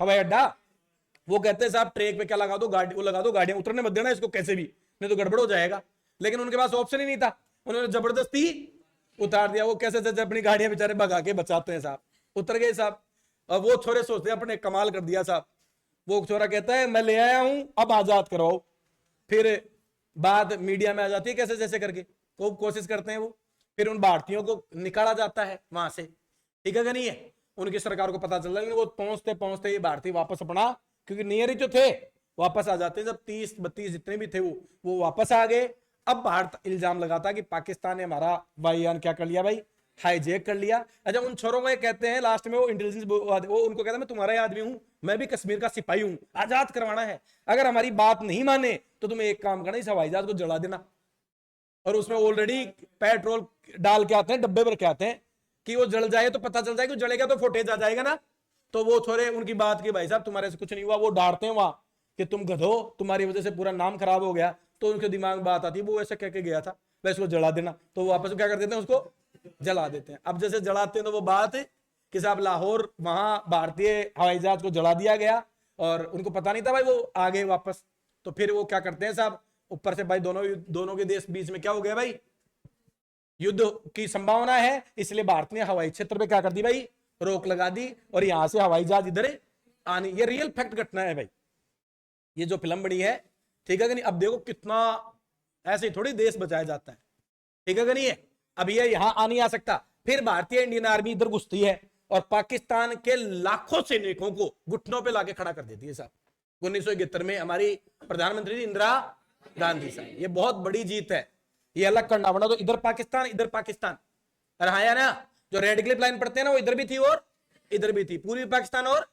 हवाई अड्डा, वो कहते हैं साहब ट्रैक पे क्या लगा दो, गाड़ी वो लगा दो, गाड़ियां उतरने मत देना इसको कैसे भी, नहीं तो गड़बड़ हो जाएगा। लेकिन उनके पास ऑप्शन ही नहीं था, उन्होंने जबरदस्ती उतार दिया। वो कैसे जैसे अपनी गाड़ियां बेचारे भगा के बचाते हैं साहब, उतर गए साहब। अब वो छोरे सोचते हैं अपने कमाल कर दिया साहब। वो छोरा कहता है मैं ले आया हूं अब आजाद करवाओ। फिर बात मीडिया में आ जाती है कैसे जैसे करके, वो कोशिश करते हैं वो, फिर उन भारतीयों को निकाला जाता है वहां से, ठीक है कि नहीं है। उनकी सरकार को पता चल रहा है, वो पहुंचते पहुंचते ये भारतीय वापस अपना, क्योंकि नियर ही जो थे वापस आ जाते हैं। जब 30-32 जितने भी थे वो वापस आ गए। अब भारत इल्जाम लगाता कि पाकिस्तान ने हमारा वायुयान क्या कर लिया भाई, हाईजैक कर लिया। अच्छा उन छोरों को ये कहते हैं लास्ट में, वो इंटेलिजेंस वो उनको कहता है मैं तुम्हारा ही आदमी हूं, मैं भी कश्मीर का सिपाही हूं, आजाद करवाना है। अगर हमारी बात नहीं माने तो तुम्हें एक काम करना, इस हवाई जहाज को जला देना। और उसमें ऑलरेडी पेट्रोल डाल के आते हैं, डब्बे भर के आते हैं कि वो जल जाए तो पता चल जाए कि जलेगा तो फुटेज आ जाएगा ना। तो वो छोरे उनकी बात की भाई साहब तुम्हारे से कुछ नहीं हुआ, वो डांटते हैं वहां कि तुम गधो, तुम्हारी वजह से पूरा नाम खराब हो गया। तो उनके दिमाग में बात आती है वो ऐसा कह के गया था, वैसे को जला देना। तो वो वापस क्या कर देते हैं, उसको जला देते हैं। अब जैसे जलाते हैं तो वो बात कि साहब लाहौर वहां भारतीय हवाई जहाज को जला दिया गया और उनको पता नहीं था भाई, वो आ गए वापस। तो फिर वो क्या करते हैं साहब, ऊपर से भाई दोनों के देश बीच में क्या हो गया भाई, युद्ध की संभावना है, इसलिए भारत ने हवाई क्षेत्र पे क्या कर दी भाई, रोक लगा दी। और यहां से हवाई जहाज इधर आनी, ये रियल फैक्ट घटना है भाई, ये जो फिल्म बनी है, ठीक है कि नहीं। अब देखो कितना ऐसे ही थोड़ी देश बचाया जाता है, ठीक है कि नहीं है। अब ये यहां आ नहीं आ सकता। फिर भारतीय इंडियन आर्मी इधर घुसती है और पाकिस्तान के लाखों सैनिकों को घुटनों पे लाके खड़ा कर देती है साहब। 1971 में हमारी प्रधानमंत्री इंदिरा गांधी साहब, ये बहुत बड़ी जीत है। ये अलग करना पड़ा, तो इधर पाकिस्तान और हाँ ना, जो रेड क्लिफ लाइन पढ़ते हैं ना, वो इधर भी थी और इधर भी थी, पूर्वी पाकिस्तान। और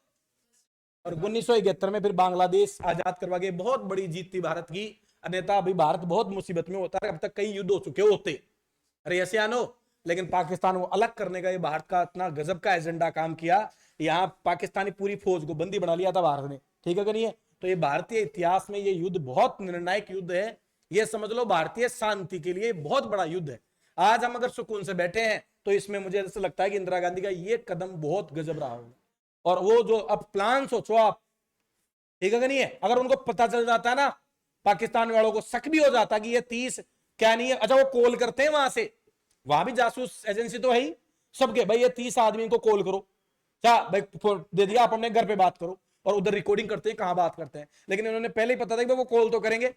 1971 में फिर बांग्लादेश आजाद करवा के बहुत बड़ी जीत थी भारत की। अन्यथा अभी भारत बहुत मुसीबत में होता है, अब तक कई युद्ध हो चुके होते, अरे ऐसे आनो। लेकिन पाकिस्तान को अलग करने का ये भारत का इतना गजब का एजेंडा काम किया, यहाँ पाकिस्तानी पूरी फौज को बंदी बना लिया था भारत ने, ठीक है कि नहीं है। तो ये भारतीय इतिहास में ये युद्ध बहुत निर्णायक युद्ध है, ये समझ लो भारतीय शांति के लिए बहुत बड़ा युद्ध है। आज हम अगर सुकून से बैठे हैं तो इसमें मुझे ऐसा लगता है कि इंदिरा गांधी का ये कदम बहुत गजब रहा होगा। और वो जो अब प्लान सोचो आप, ठीक है कि नहीं है, अगर उनको पता चल जाता है ना, पाकिस्तान वालों को शक भी हो जाता कि ये 30 क्या नहीं है। अच्छा वो कॉल करते हैं वहां से, वहां भी जासूस एजेंसी तो है ही सबके, भाई ये 30 आदमी को कॉल करो, क्या भाई दे दिया, आप अपने घर पे बात करो। और उधर रिकॉर्डिंग करते हैं कहां बात करते हैं। लेकिन उन्होंने पहले ही पता था कि वो कॉल तो करेंगे।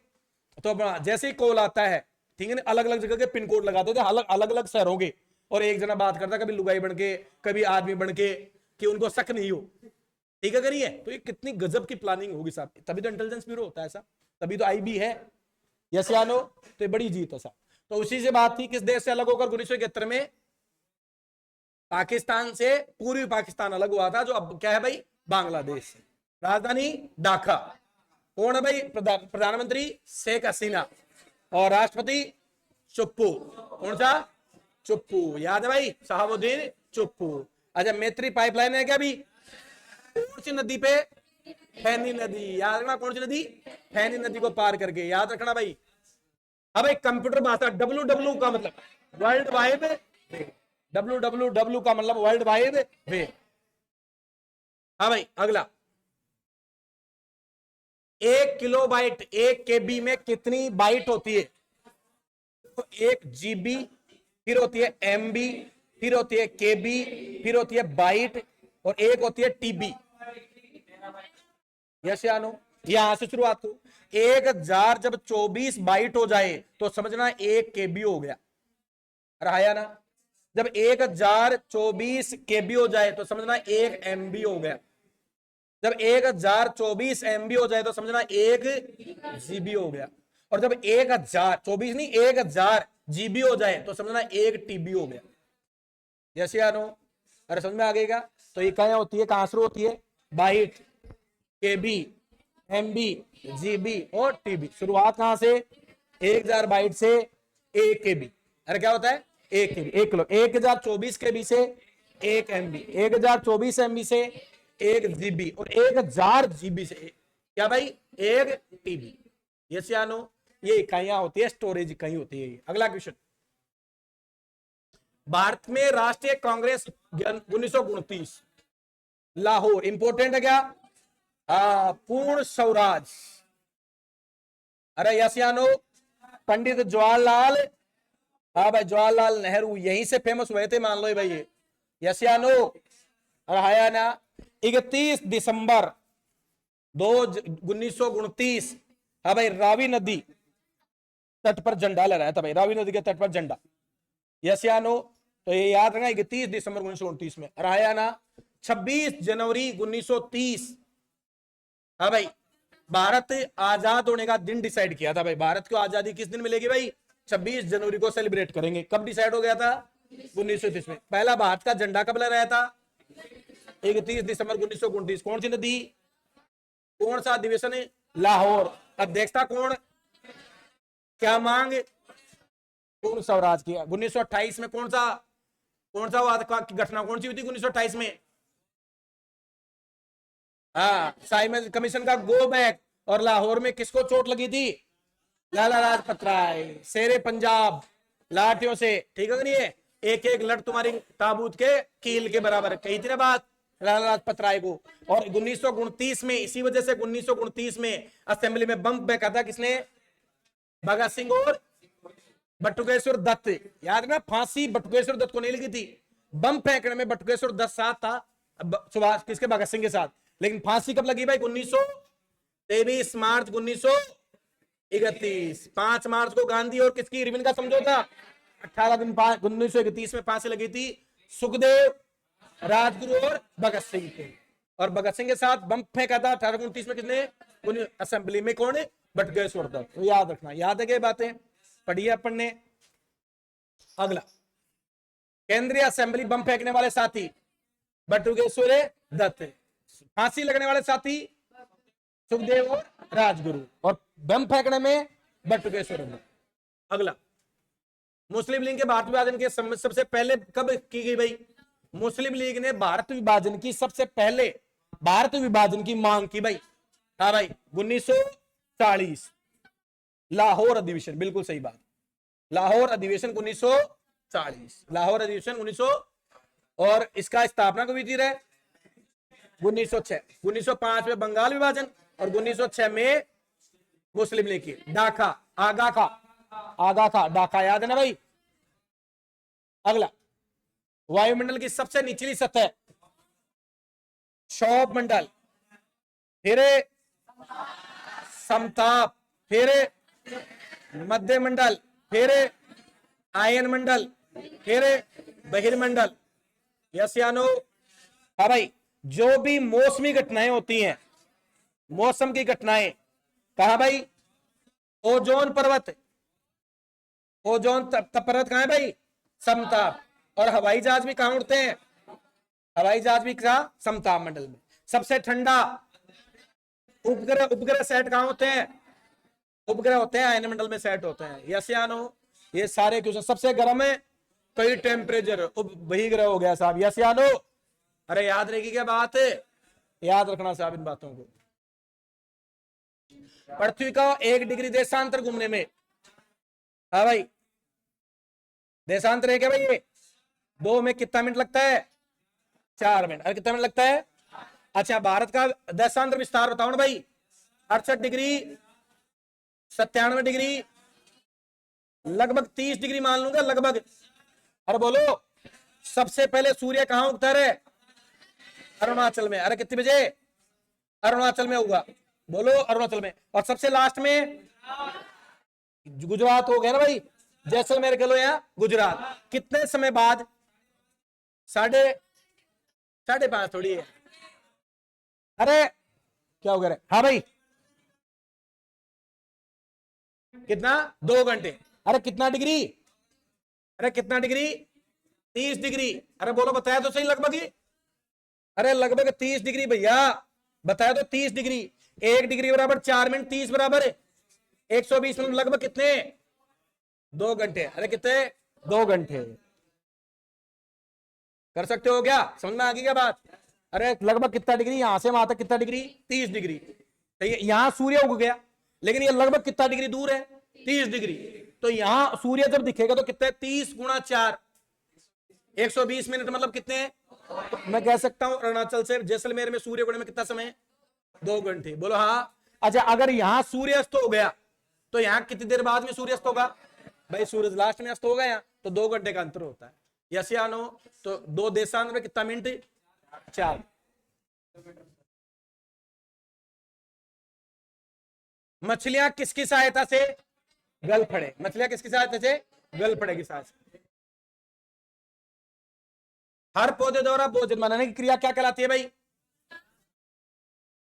तो जैसे ही कॉल आता है, ठीक है ना, अलग अलग जगह के पिन कोड लगाते थे, अलग अलग शहरों के, और एक जना बात करता कभी लुगाई बन के कभी आदमी बन के, कि उनको शक नहीं हो, ठीक है कि नहीं है। तो ये कितनी गजब की प्लानिंग होगी साहब, तभी तो इंटेलिजेंस ब्यूरो होता है ऐसा, तभी तो आईबी है, यस या नो। तो ये बड़ी जीत है साहब। तो उसी से बात थी, किस देश से अलग होकर 1971 में पाकिस्तान से पूर्वी पाकिस्तान अलग हुआ था, जो अब क्या है भाई, बांग्लादेश। राजधानी ढाका। कौन है भाई, प्रधानमंत्री शेख हसीना और राष्ट्रपति चुप्पू। कौन सा, चुप्पू, याद है भाई, शहाबुद्दीन चुप्पू। अच्छा मैत्री पाइपलाइन है क्या अभी, कौन सी नदी पे, फैनी नदी, याद रखना, कौन सी नदी, फैनी नदी को पार करके, याद रखना भाई। अब एक कंप्यूटर भाषा WW का मतलब वर्ल्ड वाइड वेब, WWW का मतलब वर्ल्ड वाइड वेब। हाँ भाई अगला, 1 किलोबाइट 1 KB में कितनी बाइट होती है, तो 1 GB, फिर होती है MB, फिर होती है KB, फिर होती है बाइट, और एक होती है TB। यस या नो, यहां से शुरुआत करो। 1000 जब 24 बाइट हो जाए तो समझना 1 KB हो गया, रहा ना। जब 1024 KB हो जाए तो समझना 1 MB हो गया। जब 1024 MB हो जाए तो समझना 1 GB हो गया। और जब 1024 नहीं 1000 GB हो जाए तो समझना 1 TB हो गया। यस या नो, अरे समझ में आ गएगा। तो ये क्या होती है, कहां शुरू होती है, बाइट, KB, MB, GB और TB। शुरुआत कहां से, 1000 बाइट से 1 KB। अरे क्या होता है, 1 KB, 1 किलो, 1024 KB से 1 MB, 1024 MB से 1 GB और 1000 GB से क्या भाई, 1 TB। यस या नो? ये इकाइयां होती है, स्टोरेज इकाई होती है। अगला क्वेश्चन, भारत में राष्ट्रीय कांग्रेस 1929, लाहौर, इंपोर्टेंट है क्या? पूर्ण स्वराज। अरे यस या नो? पंडित जवाहरलाल, हाँ भाई, जवाहरलाल नेहरू यहीं से फेमस हुए थे, मान लो भाई ये। यस या नो? अरे ना, 31 दिसंबर 1929, हाँ भाई, रावी नदी तट पर झंडा लहराया था भाई, रावी नदी के तट पर झंडा। यस या नो? तो ये याद रखना, 31 दिसंबर 1929 में। रहा ना, 26 जनवरी 1930, हाँ भाई, भारत आजाद होने का दिन डिसाइड किया था भाई। भारत को आजादी किस दिन मिलेगी भाई? 26 जनवरी को सेलिब्रेट करेंगे। कब डिसाइड हो गया था? 1930 में। पहला भारत का झंडा कब लहराया था? 31 दिसंबर 1929। कौन सी नदी? कौन सा अधिवेशन है? लाहौर। अध्यक्षता कौन? क्या मांग? पूर्ण स्वराज की। 1928 में कौन सा घटना कौन सी हुई थी 1928 में? साइमन कमीशन का गो बैक। और लाहौर में किसको चोट लगी थी? लाला लाजपत राय, शेरे पंजाब, लाठियों से, ठीक है नहीं? एक एक लट तुम्हारी ताबूत के कील के बराबर, कही थी ना बात लाला लाजपत राय को। और 1929 में, इसी वजह से 1929 में असेंबली में बम फेंका था किसने? भगत सिंह और बटुकेश्वर दत्त। याद ना, फांसी बटुकेश्वर दत्त को नहीं लगी थी, बम फेंकने में बटुकेश्वर दत्त साथ था सुभाष किसके? भगत सिंह के साथ। लेकिन फांसी कब लगी भाई? 1923 मार्च 1931। 5 मार्च को गांधी और किसकी इरविन का समझौता? 18 दिन 1931 में फांसी लगी थी सुखदेव, राजगुरु और भगत सिंह को। और भगत सिंह के साथ बम फेंका था 1829 में किसने? असेंबली में। कौन? बटुकेश्वर दत्त। तो याद रखना, याद है क्या बातें? पढ़िए अपन ने। अगला, केंद्रीय असेंबली बम फेंकने वाले साथी बटुकेश्वर दत्त, फांसी लगने वाले साथी सुखदेव और राजगुरु, और बम फेंकने में बटुकेश्वर दत्त। अगला, मुस्लिम लीग के भारत विभाजन के सबसे पहले कब की गई भाई? मुस्लिम लीग ने भारत विभाजन की सबसे पहले भारत विभाजन की मांग की भाई। हाँ भाई, 1940 लाहौर अधिवेशन, बिल्कुल सही बात। लाहौर अधिवेशन 1940, लाहौर अधिवेशन 1900। और इसका स्थापना कब हुई थी रे? 1906। 1905 में बंगाल विभाजन और 1906 में मुस्लिम लीग की। ढाका, आगा का ढाका, याद है ना भाई? अगला, वायुमंडल की सबसे निचली सतह क्षोभ मंडल, फिर समताप, फिर मध्य मंडल, फिर आयन मंडल, फिर बहिर्मंडल। यस या नो? हाँ भाई, जो भी मौसमी घटनाएं होती हैं, मौसम की घटनाएं, कहा भाई? ओजोन पर्वत, ओजोन पर्वत कहां है भाई? समताप। और हवाई जहाज भी कहां उड़ते हैं? हवाई जहाज भी कहां? समताप मंडल में। सबसे ठंडा उपग्रह सेट कहां होते हैं? उपग्रह होते हैं आयन मंडल में सेट होते हैं। यस या नो? ये सारे क्वेश्चन। सबसे गर्म है कई टेम्परेचर, बहिर्ग्रह हो गया साहब। यस या नो? अरे याद रहेगी क्या बात? याद रखना साहब इन बातों को। पृथ्वी का 1 डिग्री देशांतर घूमने में, हाँ भाई, देशांतर है क्या भाई? ये 2 में कितना मिनट लगता है? 4 मिनट। अरे कितना मिनट लगता है? अच्छा, भारत का देशांतर विस्तार बताओ ना भाई। 68 डिग्री, 97 डिग्री, लगभग 30 डिग्री मान लूंगा लगभग। अरे बोलो, सबसे पहले सूर्य कहां उगता है? अरुणाचल में। अरे कितने बजे? अरुणाचल में होगा। बोलो, अरुणाचल में। और सबसे लास्ट में गुजरात हो गया ना भाई, जैसलमेर के लो यहाँ गुजरात। कितने समय बाद? 5:30 थोड़ी है। अरे क्या हो गया? हाँ भाई, कितना? 2 घंटे। अरे कितना डिग्री? अरे कितना डिग्री? 30 डिग्री। अरे बोलो, बताया तो सही लगभग ही। अरे लगभग 30 डिग्री भैया, बताया तो 30 डिग्री। 1 डिग्री बराबर 4 मिनट, 30 बराबर 120 मिनट, लगभग कितने? 2 घंटे। अरे कितने? 2 घंटे। कर सकते हो क्या? समझ में आ गई क्या बात? अरे लगभग कितना डिग्री? यहां से वहां तक कितना डिग्री? 30 डिग्री। तो यहां सूर्य उग गया, लेकिन ये लगभग कितना डिग्री दूर है, 30 डिग्री। तो यहां सूर्य जब दिखेगा तो कितने, 30 गुणा 4, 120 मिनट, मतलब कितने, तो मैं कह सकता हूं अरुणाचल से जैसलमेर में सूर्य उगने में कितना समय, 2 घंटे। बोलो हाँ। अच्छा, अगर यहां सूर्य अस्त हो गया तो यहां कितनी देर बाद में सूर्य अस्त होगा, भाई सूरज लास्ट में अस्त होगा यहाँ, तो 2 घंटे का अंतर होता है। यस या नो? तो 2 देशांतर में कितना मिनट, 4। मछलियां किसकी सहायता से गल पड़े, मछलियां किसकी सहायता से गल पड़ेगी सांस। हर पौधे द्वारा भोजन बनाने की क्रिया क्या कहलाती है भाई,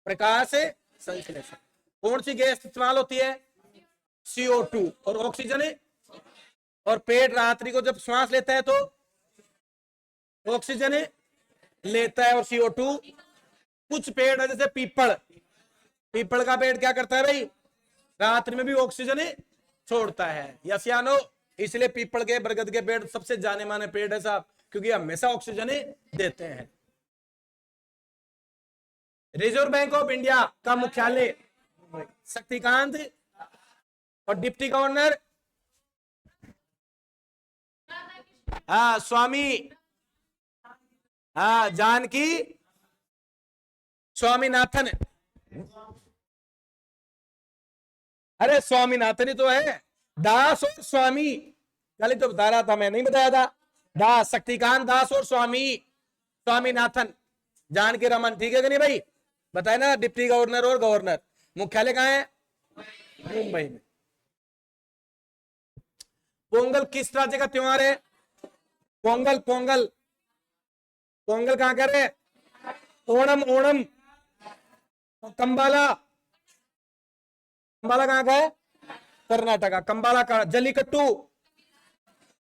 प्रकाश संश्लेषण। कौन सी गैस इस्तेमाल होती है, CO2 और ऑक्सीजन। और पेट रात्रि को जब श्वास लेता है तो ऑक्सीजन लेता है और CO2। कुछ पेड़ है जैसे पीपल, पीपल का पेड़ क्या करता है भाई, रात्रि में भी ऑक्सीजन छोड़ता है। यस या नो? इसलिए पीपल के, बरगद के पेड़ सबसे जाने माने पेड़ है साहब, क्योंकि हमेशा ऑक्सीजन देते हैं। रिजर्व बैंक ऑफ इंडिया का मुख्यालय शक्तिकांत और डिप्टी गवर्नर स्वामी जानकी स्वामीनाथन। अरे स्वामीनाथन ही तो है, दास और स्वामी, कल ही तो बता रहा था मैं, नहीं बताया था, दास शक्तिकांत दास और स्वामी स्वामीनाथन जानकी रमन, ठीक है कि नहीं भाई, बताए ना। डिप्टी गवर्नर और गवर्नर, मुख्यालय कहां है, मुंबई में। पोंगल किस राज्य का त्योहार है, पोंगल, पोंगल, पोंगल कहां कर रहे, ओणम, ओणम, कंबाला, कंबाला कहां का है, कर्नाटका। कंबाला का जल्लीकट्टू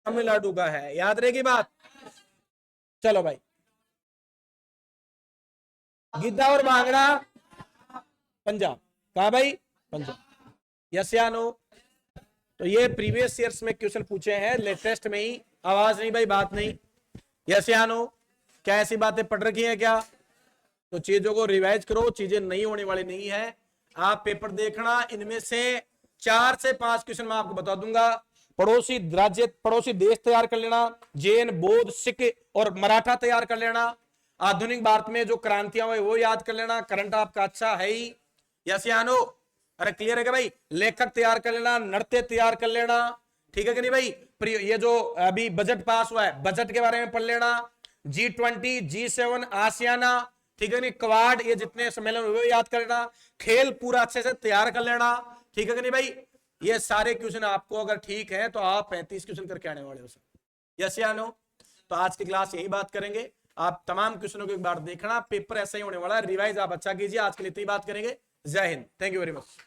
तमिलनाडु का है, याद रहेगी बात। चलो भाई, गिद्दा और भांगड़ा पंजाब, कहा भाई, पंजाब। यस या नो? तो ये प्रीवियस ईयर्स में क्वेश्चन पूछे हैं, लेटेस्ट में ही। आवाज नहीं भाई, बात नहीं। यस या नो? क्या ऐसी बातें पढ़ रखी हैं क्या, तो चीजों को रिवाइज करो, चीजें नहीं होने वाली नहीं है। आप पेपर देखना, इनमें से 4 से 5 क्वेश्चन मैं आपको बता दूंगा। पड़ोसी राज्य, पड़ोसी देश तैयार कर लेना, जैन, बौद्ध, सिख और मराठा तैयार कर लेना। आधुनिक भारत में जो क्रांतियां हुई वो याद कर लेना। करंट आपका अच्छा है ही। यस या नो? अरे क्लियर है क्या भाई? लेखक तैयार कर लेना, नृत्य तैयार कर लेना, ठीक है कि नहीं भाई। ये जो अभी बजट पास हुआ है, बजट के बारे में पढ़ लेना। G20, G7, आसियाना, ठीक है नहीं, क्वाड, ये जितने सम्मेलन हुए याद कर लेना। खेल पूरा अच्छे से तैयार कर लेना, ठीक है कि नहीं भाई। ये सारे क्वेश्चन आपको अगर ठीक है तो आप 35 क्वेश्चन करके आने वाले हो सर। यस या नो? तो आज की क्लास यही बात करेंगे। आप तमाम क्वेश्चनों को एक बार देखना, पेपर ऐसा ही होने वाला है। रिवाइज आप अच्छा कीजिए। आज के लिए इतनी बात करेंगे। जय Hind, thank you very much.